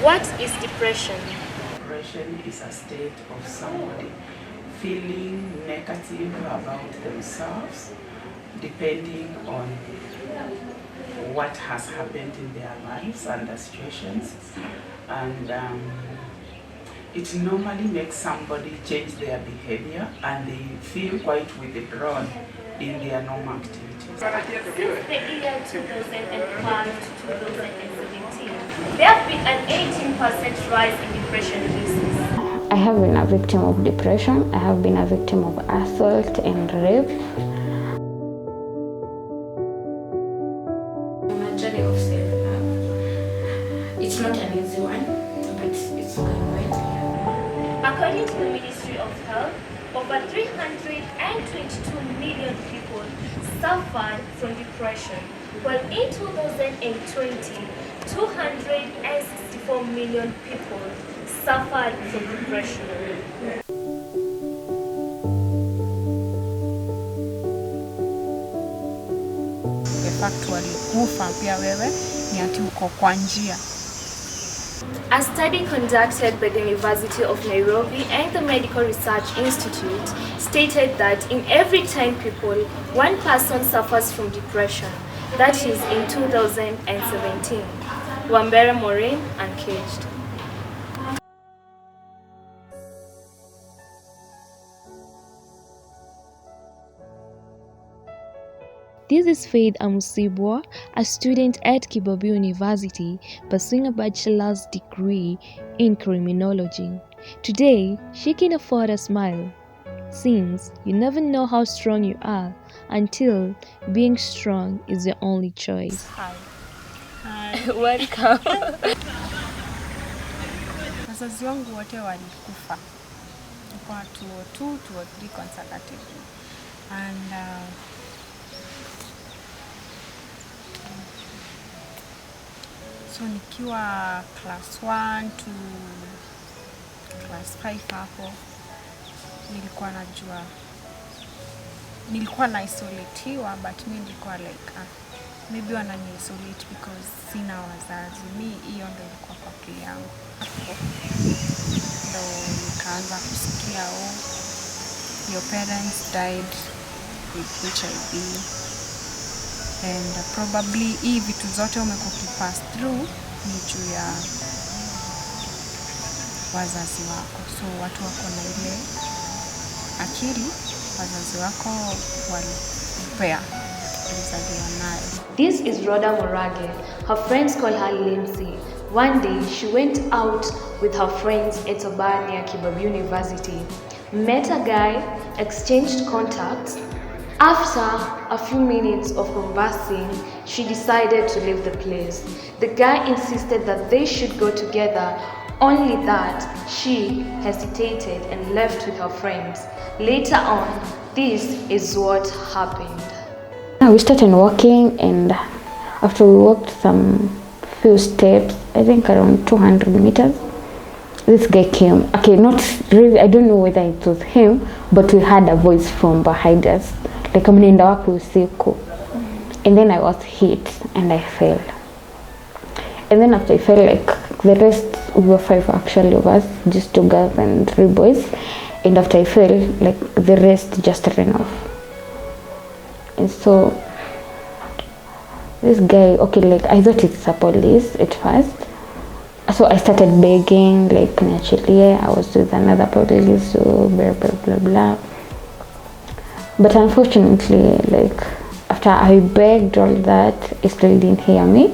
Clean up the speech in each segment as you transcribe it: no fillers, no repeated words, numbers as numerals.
What is depression? Depression is a state of somebody feeling negative about themselves depending on what has happened in their lives and the situations, and it normally makes somebody change their behavior and they feel quite withdrawn in their normal activities. Since the year 2005 to 2017, there have been an 18% rise in depression cases. I have been a victim of depression. I have been a victim of assault and rape. My journey of self-love. It's not an easy one, but it's going well. According to the Ministry of Health, over 322 million people suffered from depression, while in 2020, 264 million people suffered from depression. The fact walikufa pia wewe ni ati uko kwa njia. A study conducted by the University of Nairobi and the Medical Research Institute stated that in every 10 people, one person suffers from depression. That is in 2017. Wambere Maureen, Uncaged. This is Faith Amusibwa, a student at Kibabii University pursuing a bachelor's degree in criminology. Today, she can afford a smile, since you never know how strong you are until being strong is your only choice. Hi. Welcome. Wazazi wangu wote walikufa kwa 2 or 3 consecutively, and so nikiwa class 1 to class 5 hapo nilikuwa na isolatiwa, but mi nilikuwa like maybe wanani isolate because sina wazazi. Hiyo ndo ilikuwa kwa akili yangu. Ndo nikaanza kusikia your parents died with HIV, and probably hii vitu zote umekokipass through ni juu ya wazazi wako. So watu wako na ile akili wazazi wako walipea ulizaliwa nayo. This is Rhoda Morage. Her friends call her Lindsay. One day, she went out with her friends at a bar near Kibabii University, met a guy, exchanged contacts. After a few minutes of conversing, she decided to leave the place. The guy insisted that they should go together, only that she hesitated and left with her friends. Later on, this is what happened. We started walking, and after we walked some few steps, I think around 200 meters, this guy came. Okay, not really, I don't know whether it was him, but we heard a voice from behind us, like mnaenda wapi usiku. And then I was hit and I fell. And then after I fell, like the rest, we were 5 actually of us, just 2 girls and 3 boys. And after I fell, like the rest just ran off. And so this guy, okay, like I thought it's a police at first. So I started begging, like naturally I was with another police, so blah blah blah blah. But unfortunately, like after I begged all that, he still didn't hear me,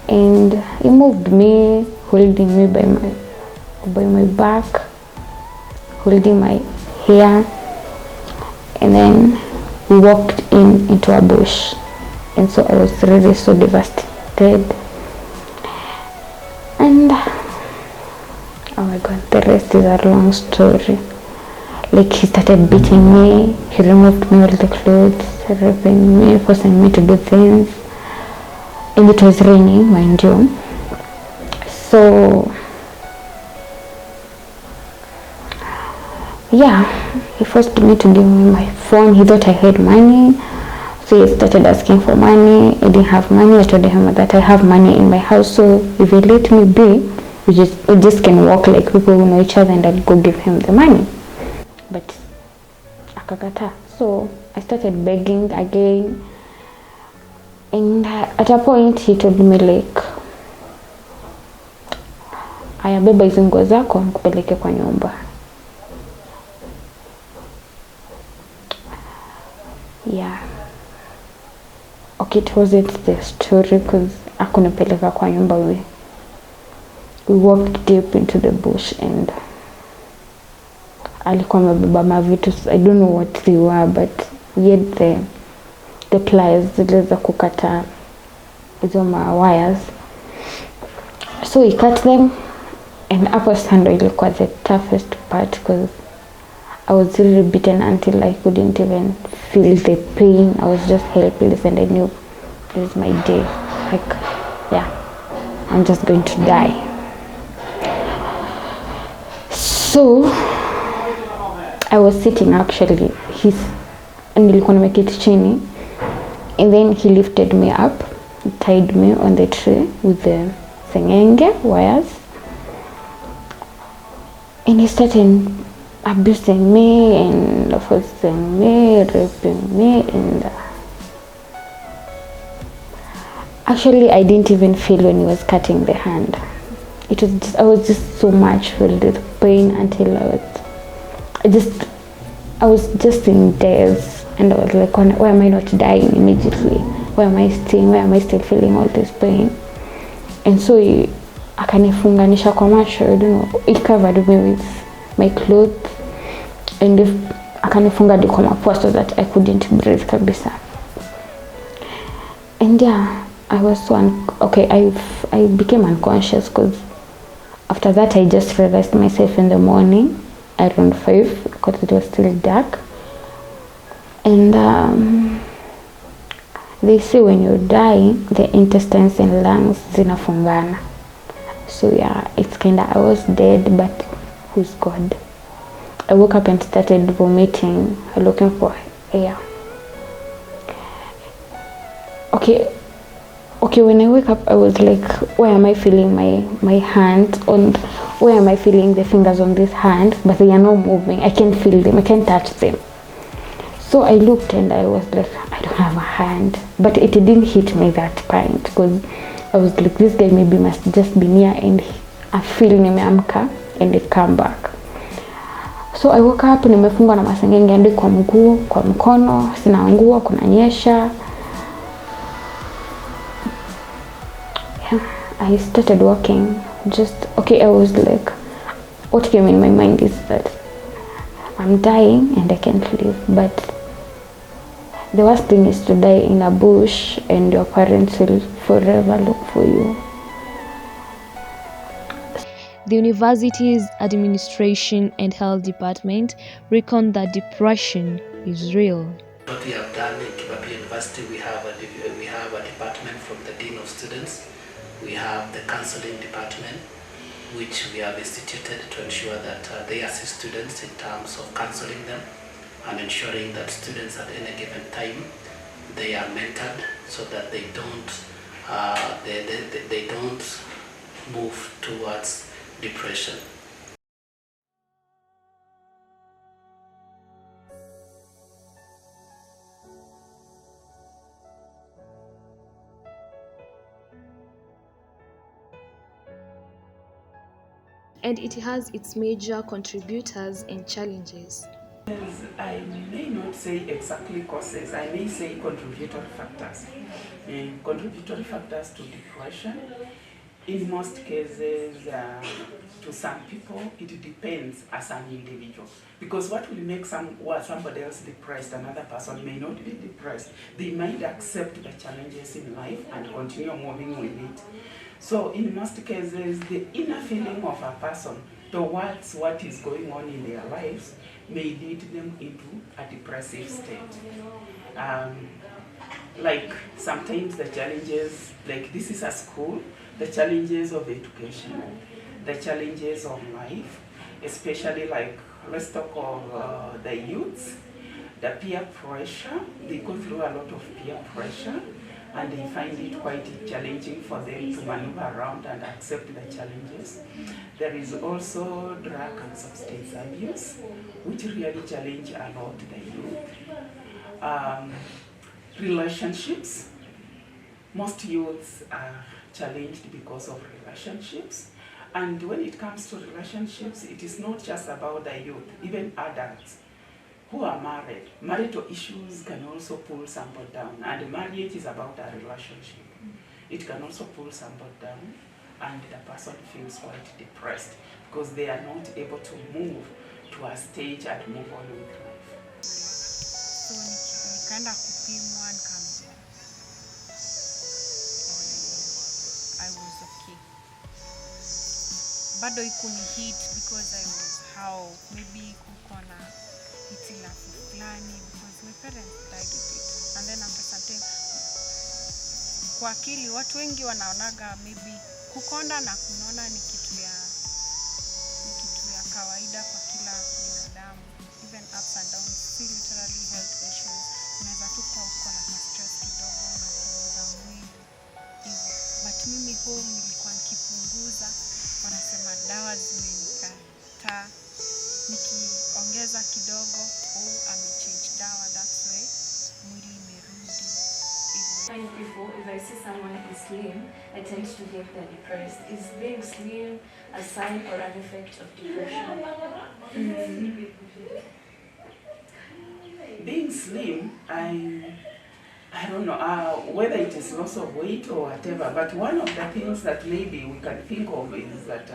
and he moved me, holding me by my back, holding my hair, and then we walked into a bush. And so I was really so devastated, and oh my god, the rest is a long story. Like he started beating me, he removed me all the clothes, raping me, forcing me to do things, and it was raining, mind you. So yeah, he forced me to give me my phone. He thought I had money, so he started asking for money. I didn't have money. I told him that I have money in my house, so if he let me be, we just can walk like people who know each other, and I'd go give him the money. But akakata. So I started begging again, and at a point he told me like, aya, beba hizo nguo zako nikupeleke kwa nyumba. Yeah. Okay, it wasn't the story because hakunipeleka kwa nyumba. We walked deep into the bush, and alikuwa amebeba mavitu. I don't know what they were, but we had the pliers zile za kukata hizo wires. So we cut them, and hapo stand ilikuwa the toughest part because I was really beaten until I couldn't even feel the pain. I was just helpless, and I knew this is my day. Like, yeah, I'm just going to die. So I was sitting actually. Nilikuwa nimeketi chini, and then he lifted me up, tied me on the tree with the sengenge wires, and he started abusing me and forcing me, raping me, and actually I didn't even feel when he was cutting the hand. I was just so much filled with pain until I was just in tears, and I was like, why am I not dying immediately? Why am I still feeling all this pain? And so akanifunganisha kwa macho, I don't know, he covered me with my clothes, and akanifunga hadi kwa mapua so that I couldn't breathe kabisa. And yeah, I was so I became unconscious because after that I just realized myself in the morning around 5 because it was still dark. And they say when you die, the intestines and lungs zinafungana. So yeah, it's kinda, I was dead, but who's God? I woke up and started vomiting, looking for air. Okay, when I wake up, I was like, why am I feeling my hand on, why am I feeling the fingers on this hand, but they are not moving? I can't feel them, I can't touch them. So I looked and I was like, I don't have a hand. But it didn't hit me that point because I was like, this guy maybe must just be near, and I feel nimeamka and it come back. So I woke up, nimefungwa na masengenge hadi kwa mguu, kwa mkono, sina nguo, kunanyesha. Yeah, I started walking. I was like, what came in my mind is that I'm dying and I can't live, but the worst thing is to die in a bush and your parents will forever look for you. The university's administration and health department reckon that depression is real. What we have done in Kibabii University, we have a department from the Dean of Students. We have the counseling department, which we have instituted to ensure that they assist students in terms of counseling them and ensuring that students at any given time they are mentored so that they don't move towards depression. And it has its major contributors and challenges. I may not say exactly causes, I may say contributory factors. Contributory factors to depression, in most cases, to some people, it depends as an individual. Because what will make somebody else depressed, another person may not be depressed. They might accept the challenges in life and continue moving with it. So in most cases, the inner feeling of a person towards what is going on in their lives may lead them into a depressive state. Like sometimes the challenges, like this is a school, the challenges of education, the challenges of life, especially like, let's talk of the youths, the peer pressure, they go through a lot of peer pressure, and they find it quite challenging for them to maneuver around and accept the challenges. There is also drug and substance abuse, which really challenge a lot the youth. Relationships. Most youths are challenged because of relationships. And when it comes to relationships, it is not just about the youth, even adults who are married. Marital issues can also pull somebody down, and marriage is about a relationship. It can also pull somebody down, and the person feels quite depressed because they are not able to move to a stage and move on with life. So nikaenda kupimwa nikaambiwa I was okay. Bado ikuni hit because I was how maybe kuko na hitilafu fulani because my parents died with it, and then after some time kwa akili watu wengi wanaonaga maybe kukonda na kunona ni kitu ya kawaida kwa kila binadamu, even ups and downs, see literally health issues. Unaweza tu kwa uko na stress kidogo na kupunguza mwili hivyo, but mimi home nilikuwa nikipunguza, wanasema dawa zimenikataa, nikiongeza kidogo amechange dawa, that's way mwili imerudi hivyo. If I see someone is slim, I tend to think they're depressed. Is being slim a sign or an effect of depression? Being slim, I don't know whether it is loss of weight or whatever, but one of the things that maybe we can think of is that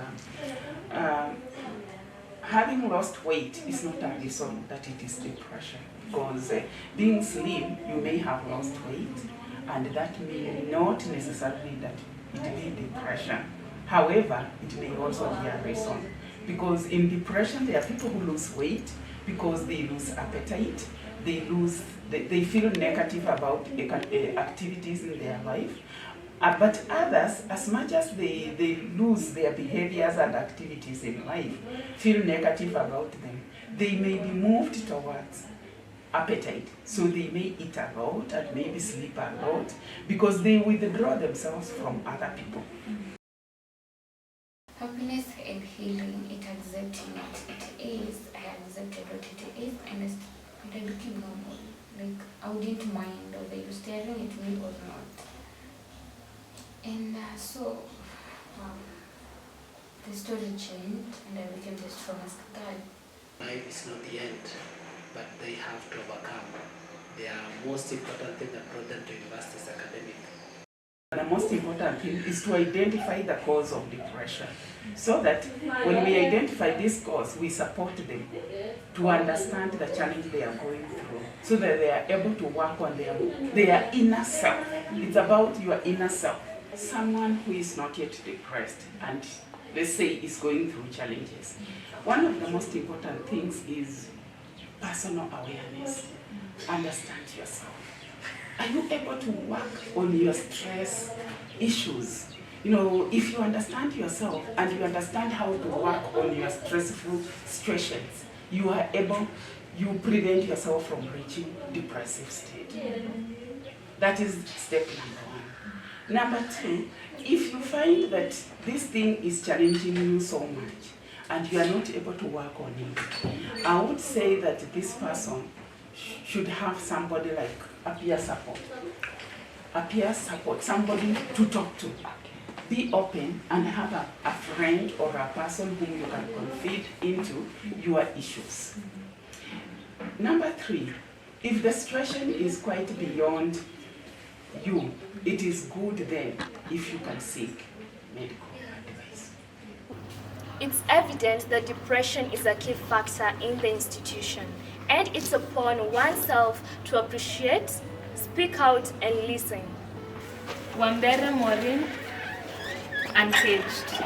having lost weight is not a reason that it is depression, because being slim, you may have lost weight, and that may not necessarily that it may be depression. However, it may also be a reason, because in depression there are people who lose weight because they lose appetite, they feel negative about activities in their life. But others, as much as they lose their behaviors and activities in life, feel negative about them, they may be moved towards appetite. So they may eat a lot and maybe sleep a lot because they withdraw themselves from other people. Happiness and healing, it accepting it is. I accepted what it is, and I became normal. Like, I wouldn't mind whether you're staring at me or not. And so, the story changed, and I became the strongest girl. Life is not the end, but they have to overcome. Their most important thing that brought them to university is academic. The most important thing is to identify the cause of depression, so that when we identify this cause, we support them to understand the challenge they are going through, so that they are able to work on their inner self. It's about your inner self. Someone who is not yet depressed and let's say is going through challenges, one of the most important things is personal awareness. Understand yourself. Are you able to work on your stress issues? You know, if you understand yourself and you understand how to work on your stressful situations, you are able, you prevent yourself from reaching depressive state. That is step number one. Number two, if you find that this thing is challenging you so much and you are not able to work on it, I would say that this person should have somebody like a peer support. A peer support, somebody to talk to. Be open and have a friend or a person whom you can confide into your issues. Number three, if the situation is quite beyond you, it is good then if you can seek medical advice. It's evident that depression is a key factor in the institution, and it's upon oneself to appreciate, speak out, and listen. Wambere Morin, Uncaged.